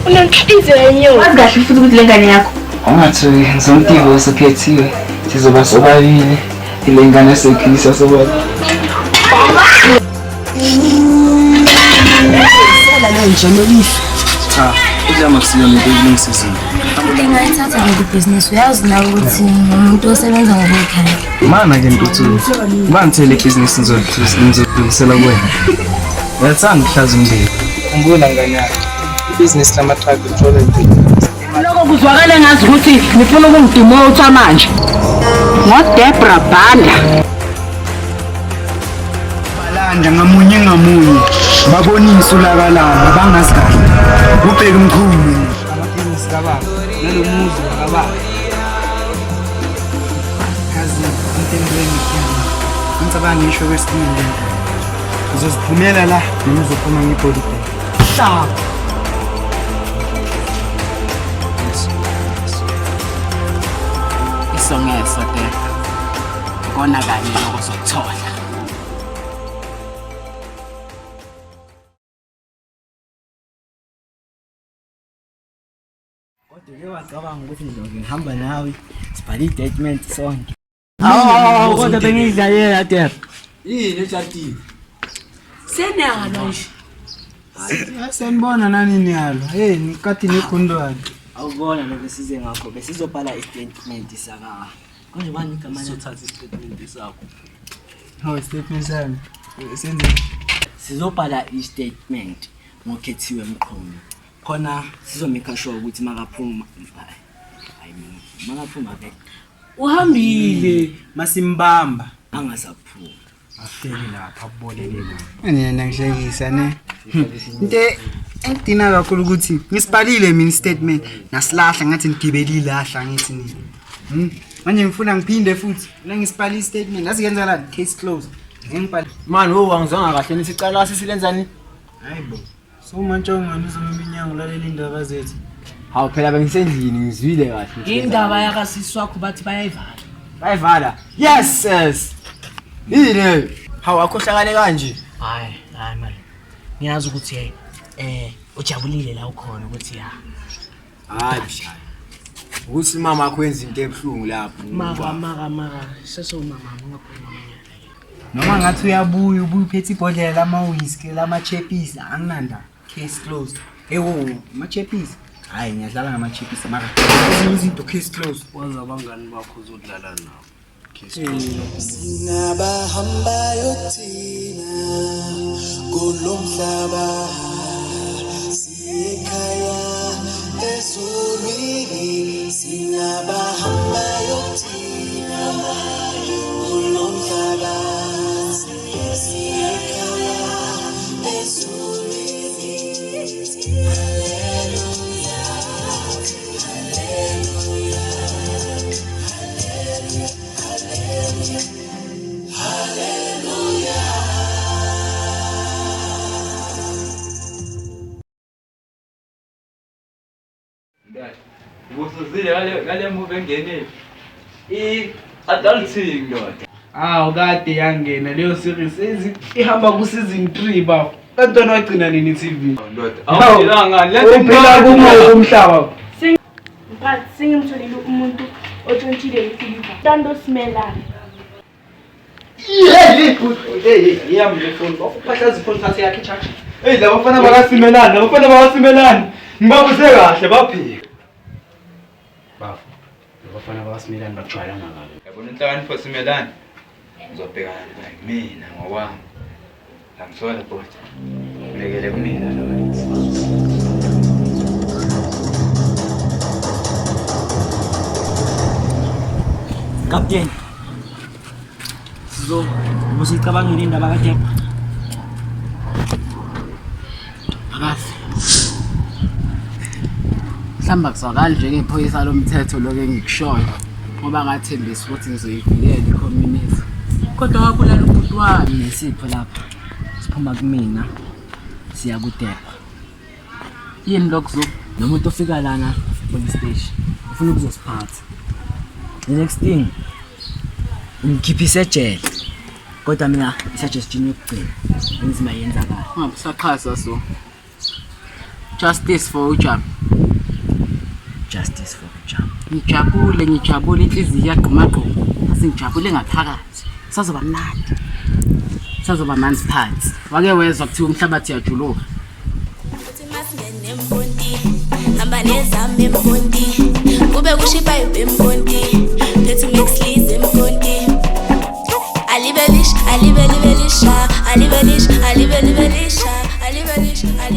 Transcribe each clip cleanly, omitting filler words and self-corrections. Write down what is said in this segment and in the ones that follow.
Unanhliziyo yenyoka. Wazi kahle futhi ukuthi lengane yakho. Ungathi ngizomtivo osekhethiwe. Sizoba sobabili. Ilengane esekhisa sobabili. Sela le njenelihle. Cha, ujama kusiyona into ekulungisizini. Ngingayithatha le business uyazi na ukuthi umuntu osebenza ngokukhaya. Mana ke ntuthu. Bangithele ibusiness ngizodlulisela kuwena. Uyathanda ukuhlaza umndeni. Ngibona ngane yakho. Ibusiness lama truck control and Lokho kuzwakala ngazi ukuthi ngifuna ukungidumotha manje. NgoDebra Banda. Balanda ngamunye babonise ulakalala bangazi kahle. Ubheke umkhulu amabhizinisi kababa nalomuzi wakababa. Kazi intembeni kimi. Ngicabanga ngisho kwesibili. Uzoziphumela la noma uzophuma ngibody bag. Sharp. Isongeso de kona kanye lokuzothola. Kodwa wacabanga ukuthi ngihamba nawe sibhale statement sonke. Kodwa bengidlalela Deb. Yini ejatini? Senalo nje. Asenibona nani niyalo. Hey, nikati nekundwane. Awubona lokho size ngakho besizobhala istatement saka. Konje bani igama Sizothatha istatement sakho. Hawu statement sami. Senze sizobhala istatement ngokhethiwe emqhomo. Khona sizomeka sure ukuthi makaphuma. Hayi makaphuma ke. uhambile masimbamba. Angasaphuma. Ahleli lapha kubolekela. Yena ngishekisa ne. Into engidina kakhulu ukuthi ngisibhalile mina statement nasilahla ngathi ngigibelile lahla ngithi nini. Manje ngifuna ngiphinde futhi la ngisibhalile statement nasiyenza la case closed. Ngibhala Man angizwanga kahle nithi icala sisilenzani? hayibo. So manje ungani uzomiminyango lalela indaba zethu. Hawu phela bengisendlini ngizwile kahle. Indaba yakasisi wakho bathi bayayivala. Bayivala. Yes. Yini? Hawu akhohlakale kanje. Hayi man. Ngiyazi ukuthi ujabulile la ukhona ukuthi ya. Hayi bishaya. Ukuthi mama akho wenza into ebhlungu lapho. Maka seso mama ngaphuma manyana. Noma ngathi uyabuya uphethe ibhodlela lama whisky lama cheppies anginanda case closed. Ewo ama cheppies. Hayi ngiyadlala ngama cheppies maka. Izinto case closed. Waza abangani bakho uzodlala nawo. Sinabahamba yothina kulomhlaba sikhaya ezulwini sinabahamba yothina kulomhlaba sikhaya ezulwini haleluya haleluya haleluya Ngusuzile ngale movie engenile. Adulting ndoda. Kade yangena leyo series ihamba ku season 3 bafo. Kantona wagcina nini TV? Ndoda. Awuphilanga Uphila kumo umhlaba. Mphathi singimtholile umuntu otshontshile isilipha. Tando smelana. Yeyamle phone. Bafuphahlaza iphone thathe yakhe charge. Hey labafana bakasimelana. Ngibabuze kahle baphika. Bafo. Labafana bakasimelana bajwayelana kahle. Yabona inhlakanipho simelana. Ngizobhekana naye mina ngowami. Ngizwela bhodwa. Ngekele kumina lo. Captain. Musicabangile indaba kaDebra. Akazi. Mhlamba kusakali nje ngephoyisa lomthetho lokho engikushoyo ngoba ngathembisa ukuthi ngizoyivikela icommunity. Kodwa wabulala umuntu wami nesipho lapha. Siphuma kumina siya kuDebra. Yini lokho nomuntu ofika lana police station ufuna ukuzosiphatha. The next thing ngikhiphise ejele. Kodwa mina suggestion yokugcina ngizima yenza kahle. Ungabusaqhasa so. Justice for ujam. Justice for ujam. Ngijabule inhliziyo yagqumagquma. Asingijabule ngaphakathi. Sazoba mnandi. Sazoba manzi phansi. Wake wezwa kuthiwa umhlabathi uyajuluka. Hamba nezami empondi kube kushipa empondi lethu ngexlize empondi alibelish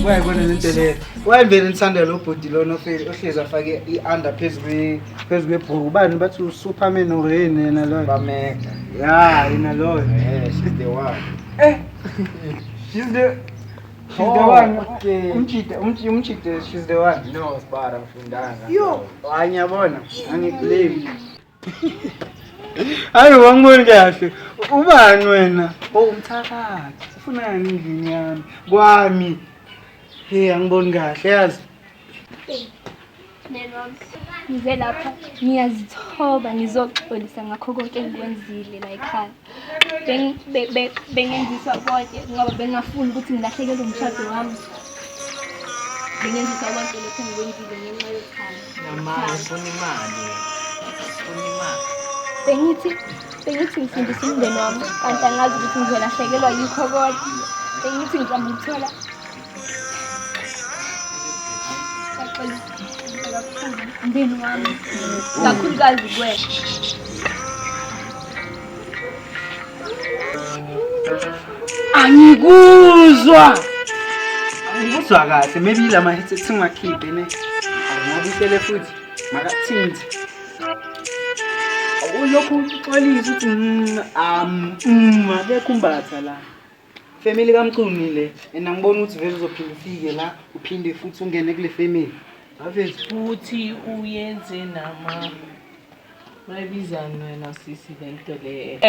Wayibona lento leyo. Wayivele nithanda lo body lo ohlezi afake i-under phezulu kwebhuku. Ubani bathi uSuperman oreni yena lo. Bameka. Yeah, yena lo. She's the one. She's the Oh, one. okay. Umchite, she's the one. No, sibara mfundanga. Yo, angiyabona, angibelieve. Hayi wangiboni kahle. Ubani wena? Umthakathi. Ufunani endlini yami? Kwami. Hey, angiboni kahle yazi. Ngize lapha ngiyazithoba ngizoxolisa ngakho konke engikwenzile la ekhaya. Bengenziswa konke ngoba bengafuni ukuthi ngilahlekelwe umshado wami. Bengenziswa konke lokho engikwenzile ngenxa yokhaya. Mama, ufuna imali. Bengithi ngifundisa umndeni wami kanti angazi ukuthi ngizolahlekelwa yikho kodwa. Bengithi ngizama ukuthola umndeni wami kakhulukazi kwena. Angikuzwa kahle. Maybe la mahithe singakhiphe ne. Ngabisele futhi makathinti. Uyokho uxolisa ukuthi bekumbatha la. Family kaMqumile and ngibona ukuthi vele uzophinda ufike la uphinde futhi ungene kule family. Avezi Futhi uyenze nama bayibizana wena sisi lento le.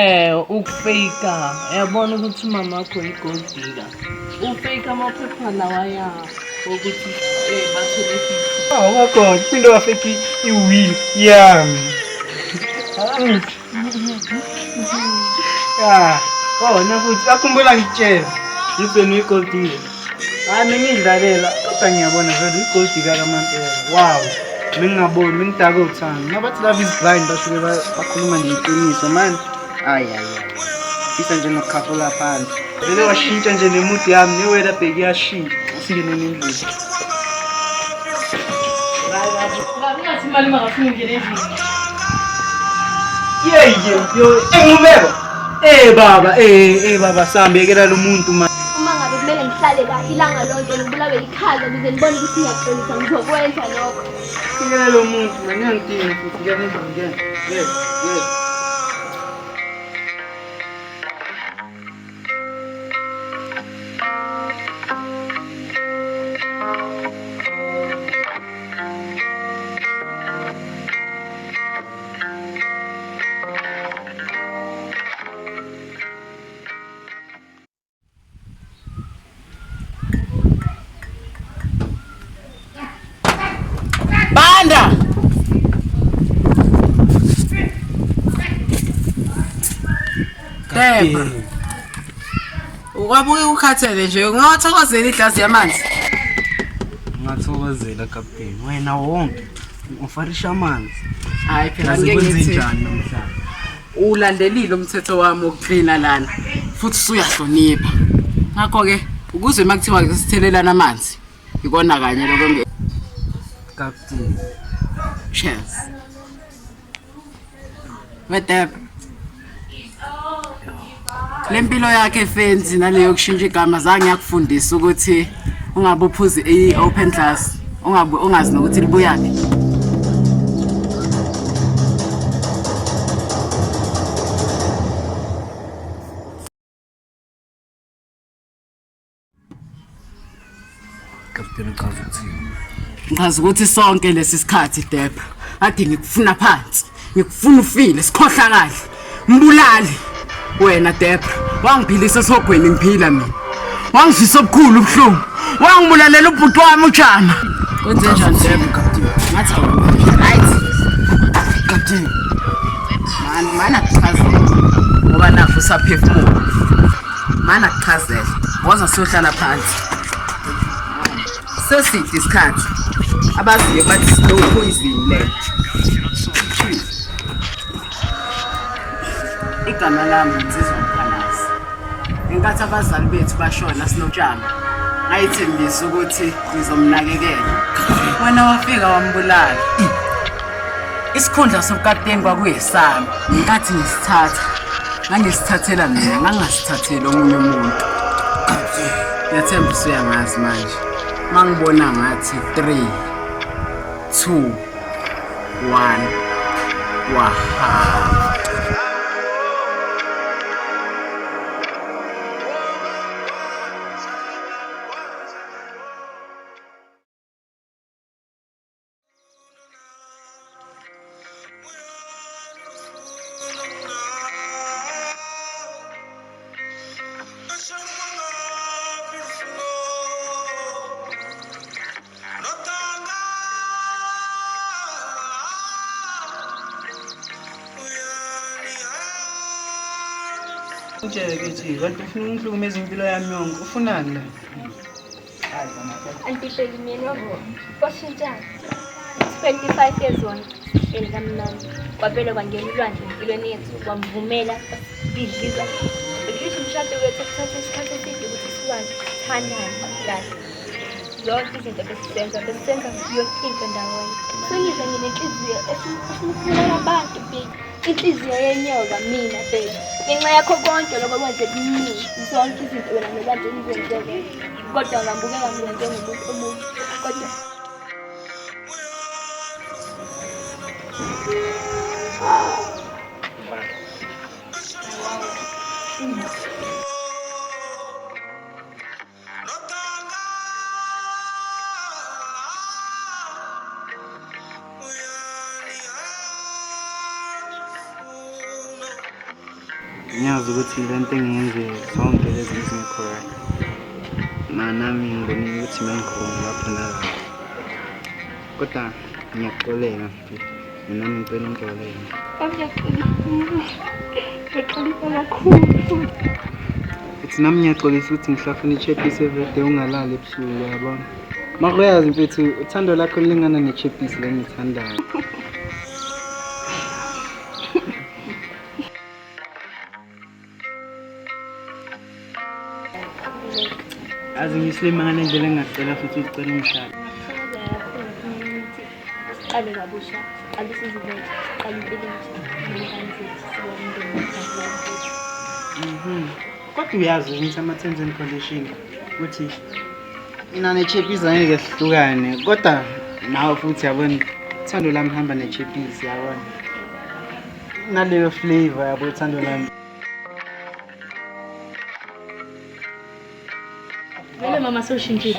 Ukufaka. Uyabona ukuthi mama wakho igold digger. Ufake amaphepha lawa ya ukuthi bathole fixi. wakho uphinde wafake iwheel yami. Na futhi akhumbula ngitshela. Yibeni igold digger. Ngidlalela kodwa ngiyabona vele igold digger kaMampela. Wow. Ngingaboni ngidaka uthando. Nabathi love is blind basuke bakhuluma nje iqiniso man. Ayi. Fisa nje nokukhafula phansi. Vele washintsha nje nemood yami newela bheki yashintsha. Asingene nendlu. Ngathi imali mangafuni ngene endlini. Yo, ngumeba. Baba sambekela lo muntu man. Uma ngabe kumele ngihlale la ilanga lonke ngibulawe ikhaza ukuze ngibone ukuthi ngiyaxolisa ngizokwenza lokho. Singela lo muntu ngiyangidinga futhi ngene endlini. Yes. Banda! Debra. Ukwabuke ukhathele nje ngawathokozela iglasi yamanzi. Ngathokozela captain. Wena wonke ufarisha amanzi. Hayi phela ngeke ngithi njani namhlanje. Ulandelile umthetho wami wokucleana lana futhi usuyahlonipha. Ngakho ke ukuze makuthiwa ngisithelelana amanzi ikona kanye lokho Captain. Cheers. Debra. Lempilo yakhe fenzi naleyo kushintsha igama zange yakufundisa ukuthi ungabe uphuze i-open class, ungazi nokuthi libuyaphi. Captain Kavuthi. Ngazi ukuthi sonke lesi sikhathi Debra ade ngikufuna phansi, ngikufuna ufile sikhohlakala. Mbulali wena Debra, wangiphilisa sogweni ngiphila mina. Wangivisa obukhulu ubuhlungu. Wangibulalela ubhuti wami uJama. Kwenze njani Debra Captain? Ngathi right. Captain. Mana kuchazela. Ngoba nafu usaphefumula. Mana kuchazela. Woza siyohlala phansi. seside isikhathi abaziyo bathi slow poison le igama lami ngizizwa Mkhalazi inkathi abazali bethu bashona sinotshana ngayithembisa ukuthi ngizomnakekela wena wafika wambulala isikhundla sobukapteni kwakuyesami inkathi ngisithatha ngangisithathela mina ngangasithathela omunye umuntu yathembisa uyangazi manje mangibona ngathi 3 2 1 waha Nje kanti ufuna ungihlukumeza impilo yami yonke ufunani la? Antibheki mina kwashintshana 25 years on elikamnandi kwavele kwangena ulwandle empilweni yethu kwamvumela bidliza bekisho umshado wethu kuthatha isikhathi eside ukuthi sikwazi ukuthandana kahle zonke izinto besizenza yonke into ndawonye sengize nginenhliziyo efuna abantu inhliziyo yenyoka mina baby ngenxa yakho konke lokho kwenzeka kimi zonke izinto wena nokanje ngizenzele kodwa ngambukeka mina njengomuntu omubi kodwa ngiyazi ukuthi lento engiyenzile zonke lezi ezingekhoyo nami ngibonile ukuthi mangikhona lapho nalapho kodwa ngiyakuxolela nami ngicela ungixolele uthi nami ngiyaxolisa ukuthi ngihlafuna ichapisi everyday ungalali ebusuku uyabona makuyazi mfethu uthando lakho lingana nechapisi lengithandayo azi ngisilima ngendlela engacela futhi ucela umshado siqale kabusha siqale sizibeke siqale impilo kodwa uyazi ukuthi ama-terms and conditions ukuthi mina nechapisi angeke sihlukane kodwa nawe futhi yabona uthando lami hamba nechapisi yabona naleyo flavor yabo uthando lami vele mama soshintshile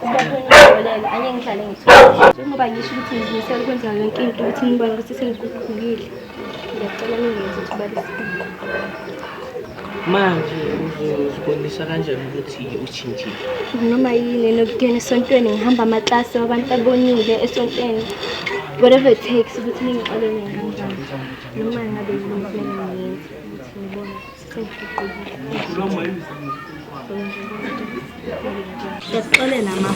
ngiyabona anye ngihlale ngithola njengoba ngisho ukuthi ngizimisela ukwenza yonke into ukuthi ngibone ukuthi sengiguqukile ngiyacela ningenze ukuthi balisikhulu manje uzibonisa kanjani ukuthi uchintshile noma yini nokungena esontweni ngihamba amaklasi wabantu abonile esontweni whatever it takes ukuthi ningixolele kanjani noma ngabe ngiyenze ukuthi ngibone sengiguqukile. Siyaxolela ma